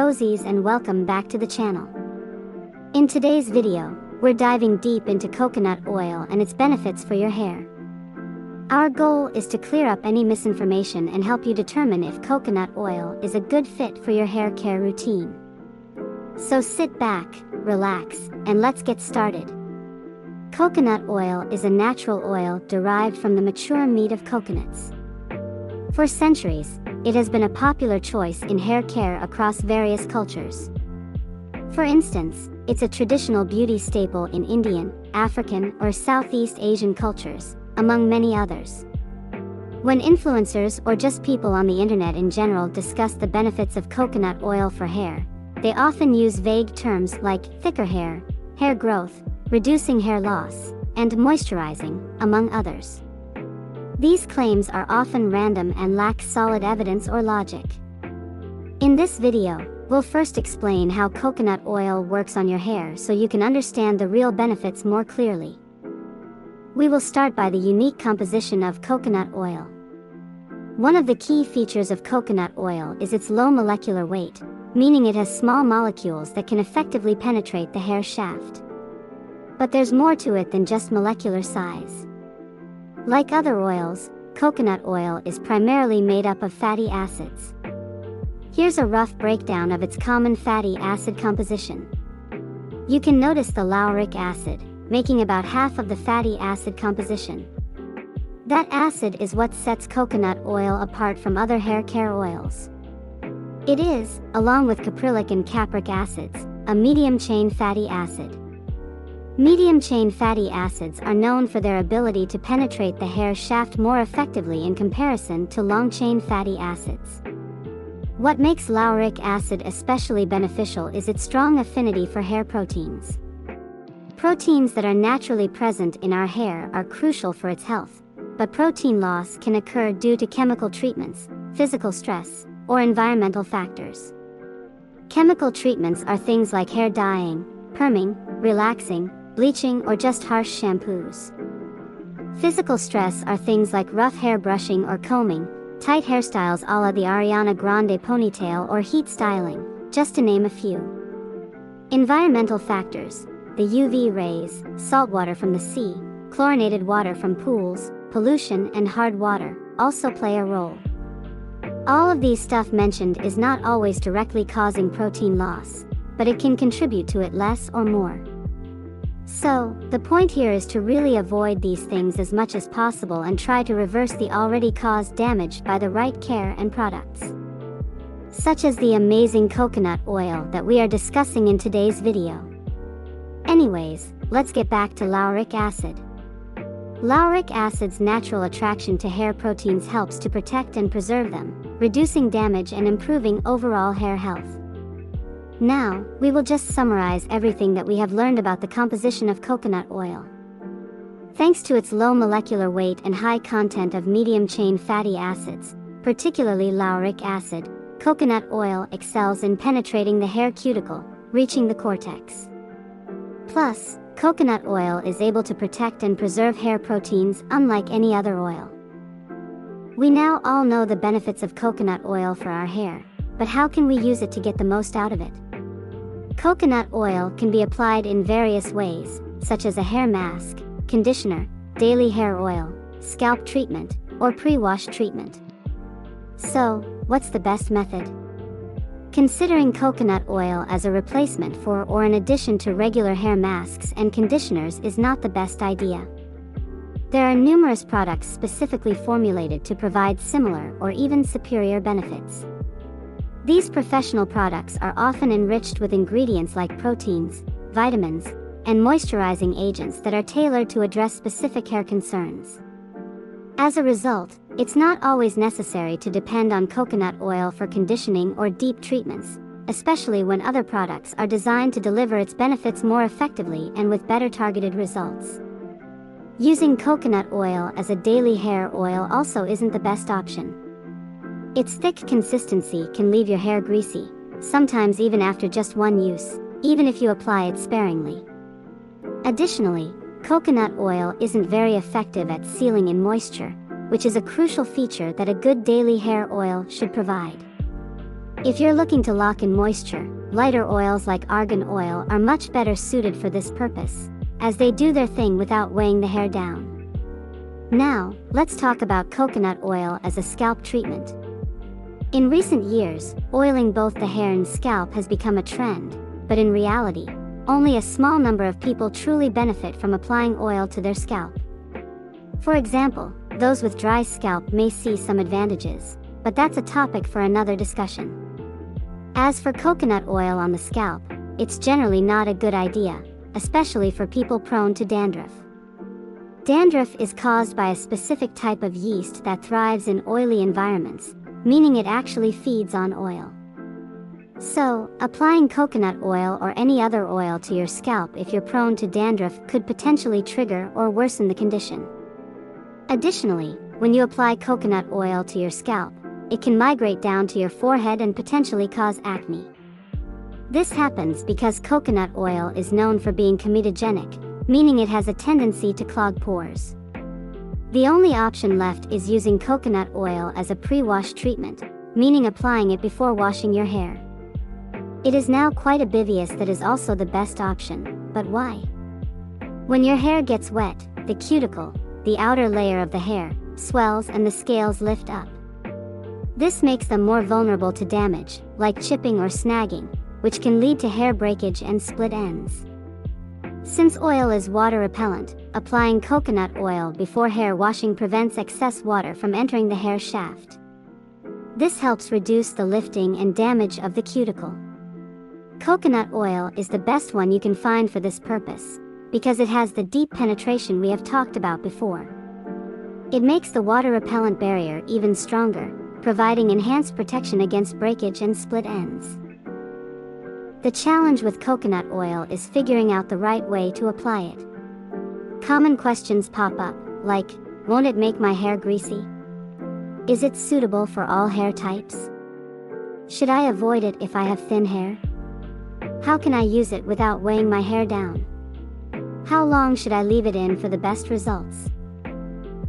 cozies and welcome back to the channel. In today's video, we're diving deep into coconut oil and its benefits for your hair. Our goal is to clear up any misinformation and help you determine if coconut oil is a good fit for your hair care routine. So sit back, relax, and let's get started. Coconut oil is a natural oil derived from the mature meat of coconuts. For centuries, it has been a popular choice in hair care across various cultures. For instance, it's a traditional beauty staple in Indian, African, or Southeast Asian cultures, among many others. When influencers or just people on the internet in general discuss the benefits of coconut oil for hair, they often use vague terms like thicker hair, hair growth, reducing hair loss, and moisturizing, among others. These claims are often random and lack solid evidence or logic. In this video, we'll first explain how coconut oil works on your hair so you can understand the real benefits more clearly. We will start by the unique composition of coconut oil. One of the key features of coconut oil is its low molecular weight, meaning it has small molecules that can effectively penetrate the hair shaft. But there's more to it than just molecular size. Like other oils, coconut oil is primarily made up of fatty acids. Here's a rough breakdown of its common fatty acid composition. You can notice the lauric acid, making about half of the fatty acid composition. That acid is what sets coconut oil apart from other hair care oils. It is, along with caprylic and capric acids, a medium-chain fatty acid. Medium-chain fatty acids are known for their ability to penetrate the hair shaft more effectively in comparison to long-chain fatty acids. What makes lauric acid especially beneficial is its strong affinity for hair proteins. Proteins that are naturally present in our hair are crucial for its health, but protein loss can occur due to chemical treatments, physical stress, or environmental factors. Chemical treatments are things like hair dyeing, perming, relaxing, bleaching, or just harsh shampoos. Physical stress are things like rough hair brushing or combing, tight hairstyles a la the Ariana Grande ponytail, or heat styling, just to name a few. Environmental factors, the UV rays, saltwater from the sea, chlorinated water from pools, pollution, and hard water, also play a role. All of these stuff mentioned is not always directly causing protein loss, but it can contribute to it less or more. So, the point here is to really avoid these things as much as possible and try to reverse the already caused damage by the right care and products, such as the amazing coconut oil that we are discussing in today's video. Anyways, let's get back to lauric acid. Lauric acid's natural attraction to hair proteins helps to protect and preserve them, reducing damage and improving overall hair health. Now, we will just summarize everything that we have learned about the composition of coconut oil. Thanks to its low molecular weight and high content of medium-chain fatty acids, particularly lauric acid, coconut oil excels in penetrating the hair cuticle, reaching the cortex. Plus, coconut oil is able to protect and preserve hair proteins unlike any other oil. We now all know the benefits of coconut oil for our hair, but how can we use it to get the most out of it? Coconut oil can be applied in various ways, such as a hair mask, conditioner, daily hair oil, scalp treatment, or pre-wash treatment. So, what's the best method? Considering coconut oil as a replacement for or in addition to regular hair masks and conditioners is not the best idea. There are numerous products specifically formulated to provide similar or even superior benefits. These professional products are often enriched with ingredients like proteins, vitamins, and moisturizing agents that are tailored to address specific hair concerns. As a result, it's not always necessary to depend on coconut oil for conditioning or deep treatments, especially when other products are designed to deliver its benefits more effectively and with better targeted results. Using coconut oil as a daily hair oil also isn't the best option. Its thick consistency can leave your hair greasy, sometimes even after just one use, even if you apply it sparingly. Additionally, coconut oil isn't very effective at sealing in moisture, which is a crucial feature that a good daily hair oil should provide. If you're looking to lock in moisture, lighter oils like argan oil are much better suited for this purpose, as they do their thing without weighing the hair down. Now, let's talk about coconut oil as a scalp treatment. In recent years, oiling both the hair and scalp has become a trend, but in reality, only a small number of people truly benefit from applying oil to their scalp. For example, those with dry scalp may see some advantages, but that's a topic for another discussion. As for coconut oil on the scalp, it's generally not a good idea, especially for people prone to dandruff. Dandruff is caused by a specific type of yeast that thrives in oily environments, meaning it actually feeds on oil. So, applying coconut oil or any other oil to your scalp if you're prone to dandruff could potentially trigger or worsen the condition. Additionally, when you apply coconut oil to your scalp, it can migrate down to your forehead and potentially cause acne. This happens because coconut oil is known for being comedogenic, meaning it has a tendency to clog pores. The only option left is using coconut oil as a pre-wash treatment, meaning applying it before washing your hair. It is now quite obvious that is also the best option, but why? When your hair gets wet, the cuticle, the outer layer of the hair, swells and the scales lift up. This makes them more vulnerable to damage, like chipping or snagging, which can lead to hair breakage and split ends. Since oil is water repellent, applying coconut oil before hair washing prevents excess water from entering the hair shaft. This helps reduce the lifting and damage of the cuticle. Coconut oil is the best one you can find for this purpose, because it has the deep penetration we have talked about before. It makes the water repellent barrier even stronger, providing enhanced protection against breakage and split ends. The challenge with coconut oil is figuring out the right way to apply it. Common questions pop up, like, won't it make my hair greasy? Is it suitable for all hair types? Should I avoid it if I have thin hair? How can I use it without weighing my hair down? How long should I leave it in for the best results?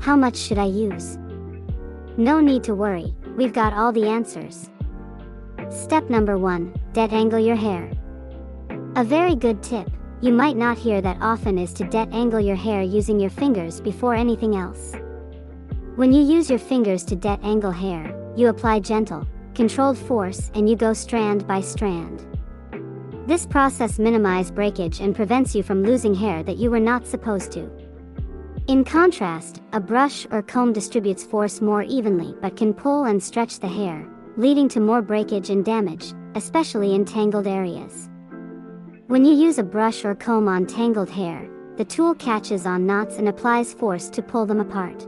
How much should I use? No need to worry, we've got all the answers. Step number 1, detangle your hair. A very good tip, you might not hear that often, is to detangle your hair using your fingers before anything else. When you use your fingers to detangle hair, you apply gentle, controlled force and you go strand by strand. This process minimizes breakage and prevents you from losing hair that you were not supposed to. In contrast, a brush or comb distributes force more evenly but can pull and stretch the hair, leading to more breakage and damage, especially in tangled areas. When you use a brush or comb on tangled hair, the tool catches on knots and applies force to pull them apart.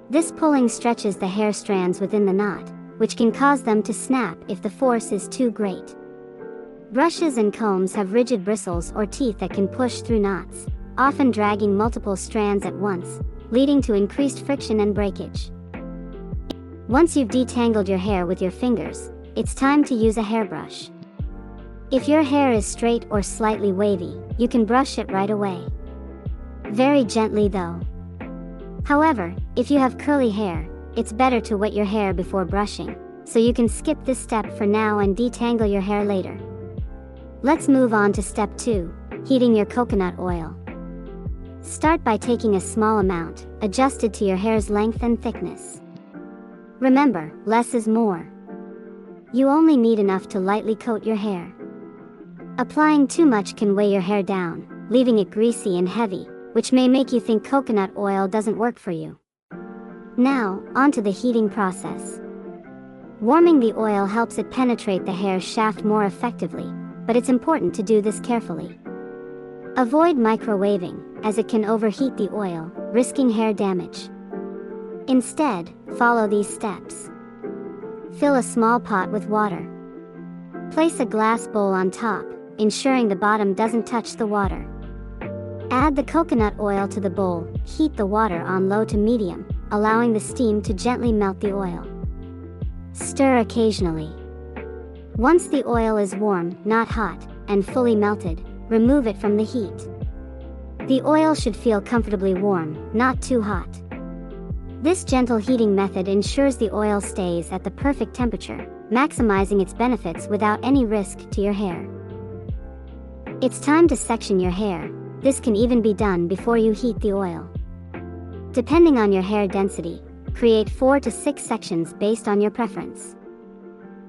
This pulling stretches the hair strands within the knot, which can cause them to snap if the force is too great. Brushes and combs have rigid bristles or teeth that can push through knots, often dragging multiple strands at once, leading to increased friction and breakage. Once you've detangled your hair with your fingers, it's time to use a hairbrush. If your hair is straight or slightly wavy, you can brush it right away. Very gently though. However, if you have curly hair, it's better to wet your hair before brushing, so you can skip this step for now and detangle your hair later. Let's move on to step 2, heating your coconut oil. Start by taking a small amount, adjusted to your hair's length and thickness. Remember, less is more. You only need enough to lightly coat your hair. Applying too much can weigh your hair down, leaving it greasy and heavy, which may make you think coconut oil doesn't work for you. Now, onto the heating process. Warming the oil helps it penetrate the hair shaft more effectively, but it's important to do this carefully. Avoid microwaving, as it can overheat the oil, risking hair damage. Instead, follow these steps. Fill a small pot with water. Place a glass bowl on top, ensuring the bottom doesn't touch the water. Add the coconut oil to the bowl, heat the water on low to medium, allowing the steam to gently melt the oil. Stir occasionally. Once the oil is warm, not hot, and fully melted, remove it from the heat. The oil should feel comfortably warm, not too hot. This gentle heating method ensures the oil stays at the perfect temperature, maximizing its benefits without any risk to your hair. It's time to section your hair. This can even be done before you heat the oil. Depending on your hair density, create 4 to 6 sections based on your preference.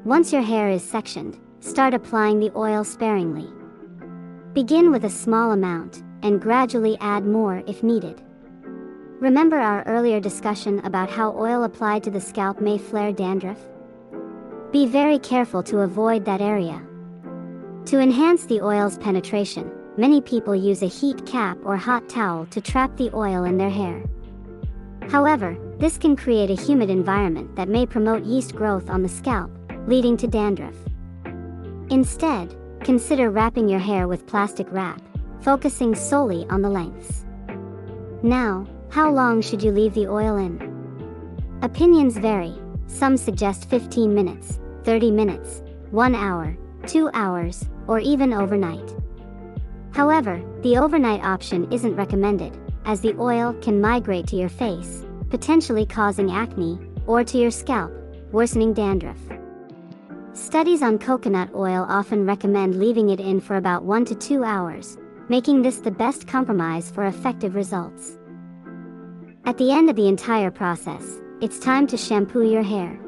Once your hair is sectioned, start applying the oil sparingly. Begin with a small amount, and gradually add more if needed. Remember our earlier discussion about how oil applied to the scalp may flare dandruff? Be very careful to avoid that area. To enhance the oil's penetration, many people use a heat cap or hot towel to trap the oil in their hair. However, this can create a humid environment that may promote yeast growth on the scalp, leading to dandruff. Instead, consider wrapping your hair with plastic wrap, focusing solely on the lengths. Now, how long should you leave the oil in? Opinions vary. Some suggest 15 minutes, 30 minutes, 1 hour, 2 hours, or even overnight. However, the overnight option isn't recommended, as the oil can migrate to your face, potentially causing acne, or to your scalp, worsening dandruff. Studies on coconut oil often recommend leaving it in for about 1 to 2 hours, making this the best compromise for effective results. At the end of the entire process, it's time to shampoo your hair.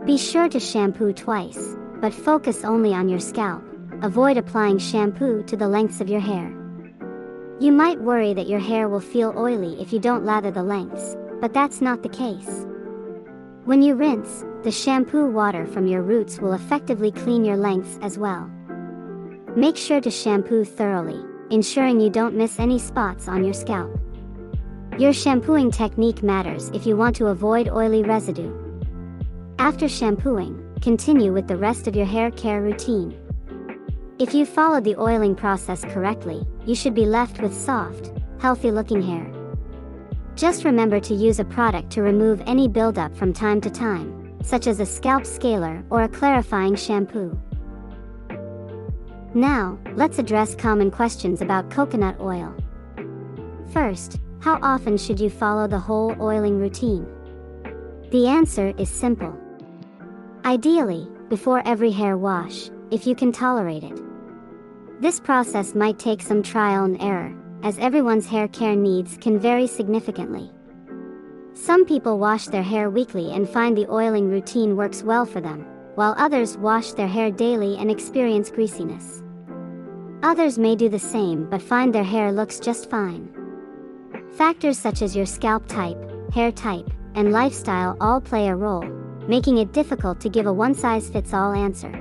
Be sure to shampoo twice, but focus only on your scalp. Avoid applying shampoo to the lengths of your hair. You might worry that your hair will feel oily if you don't lather the lengths, but that's not the case. When you rinse, the shampoo water from your roots will effectively clean your lengths as well. Make sure to shampoo thoroughly, ensuring you don't miss any spots on your scalp. Your shampooing technique matters if you want to avoid oily residue. After shampooing, continue with the rest of your hair care routine. If you followed the oiling process correctly, you should be left with soft, healthy-looking hair. Just remember to use a product to remove any buildup from time to time, such as a scalp scaler or a clarifying shampoo. Now, let's address common questions about coconut oil. First, how often should you follow the whole oiling routine? The answer is simple. Ideally, before every hair wash, if you can tolerate it. This process might take some trial and error, as everyone's hair care needs can vary significantly. Some people wash their hair weekly and find the oiling routine works well for them, while others wash their hair daily and experience greasiness. Others may do the same but find their hair looks just fine. Factors such as your scalp type, hair type, and lifestyle all play a role, making it difficult to give a one-size-fits-all answer.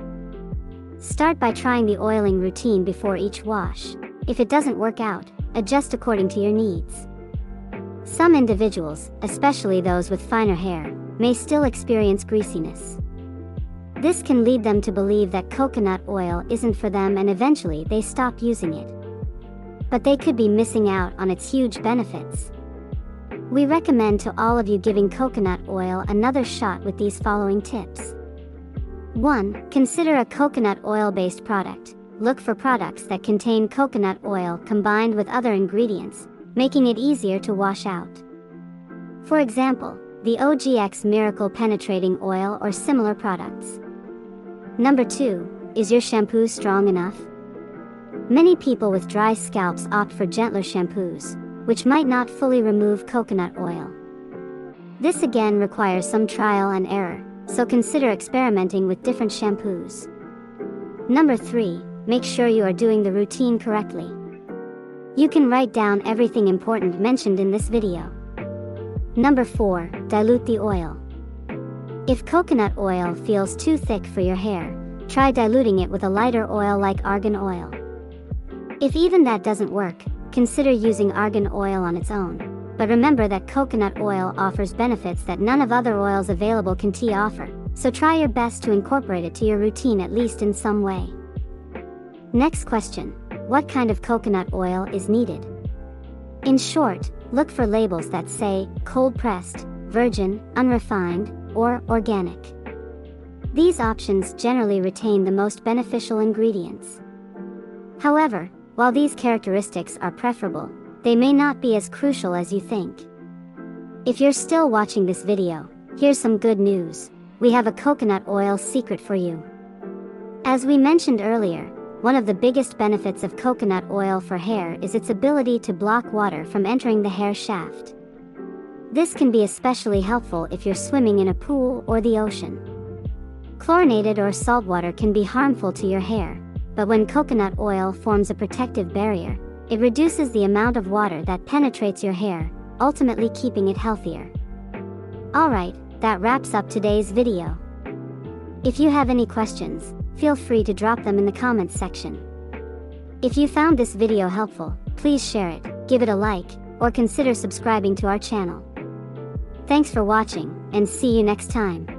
Start by trying the oiling routine before each wash. If it doesn't work out, adjust according to your needs. Some individuals, especially those with finer hair, may still experience greasiness. This can lead them to believe that coconut oil isn't for them and eventually they stop using it. But they could be missing out on its huge benefits. We recommend to all of you giving coconut oil another shot with these following tips. 1. Consider a coconut oil-based product. Look for products that contain coconut oil combined with other ingredients, making it easier to wash out. For example, the OGX Miracle Penetrating Oil or similar products. Number 2. Is your shampoo strong enough? Many people with dry scalps opt for gentler shampoos, which might not fully remove coconut oil. This again requires some trial and error, so consider experimenting with different shampoos. Number 3. Make sure you are doing the routine correctly. You can write down everything important mentioned in this video. Number 4. Dilute the oil. If coconut oil feels too thick for your hair, try diluting it with a lighter oil like argan oil. If even that doesn't work, consider using argan oil on its own. But remember that coconut oil offers benefits that none of other oils available can offer, so try your best to incorporate it to your routine at least in some way. Next question: what kind of coconut oil is needed? In short, look for labels that say cold-pressed, virgin, unrefined, or organic. These options generally retain the most beneficial ingredients. However, while these characteristics are preferable, they may not be as crucial as you think. If you're still watching this video, here's some good news. we have a coconut oil secret for you. As we mentioned earlier, one of the biggest benefits of coconut oil for hair is its ability to block water from entering the hair shaft. This can be especially helpful if you're swimming in a pool or the ocean. Chlorinated or salt water can be harmful to your hair, but when coconut oil forms a protective barrier, it reduces the amount of water that penetrates your hair, ultimately keeping it healthier. Alright, that wraps up today's video. If you have any questions, feel free to drop them in the comments section. If you found this video helpful, please share it, give it a like, or consider subscribing to our channel. Thanks for watching, and see you next time.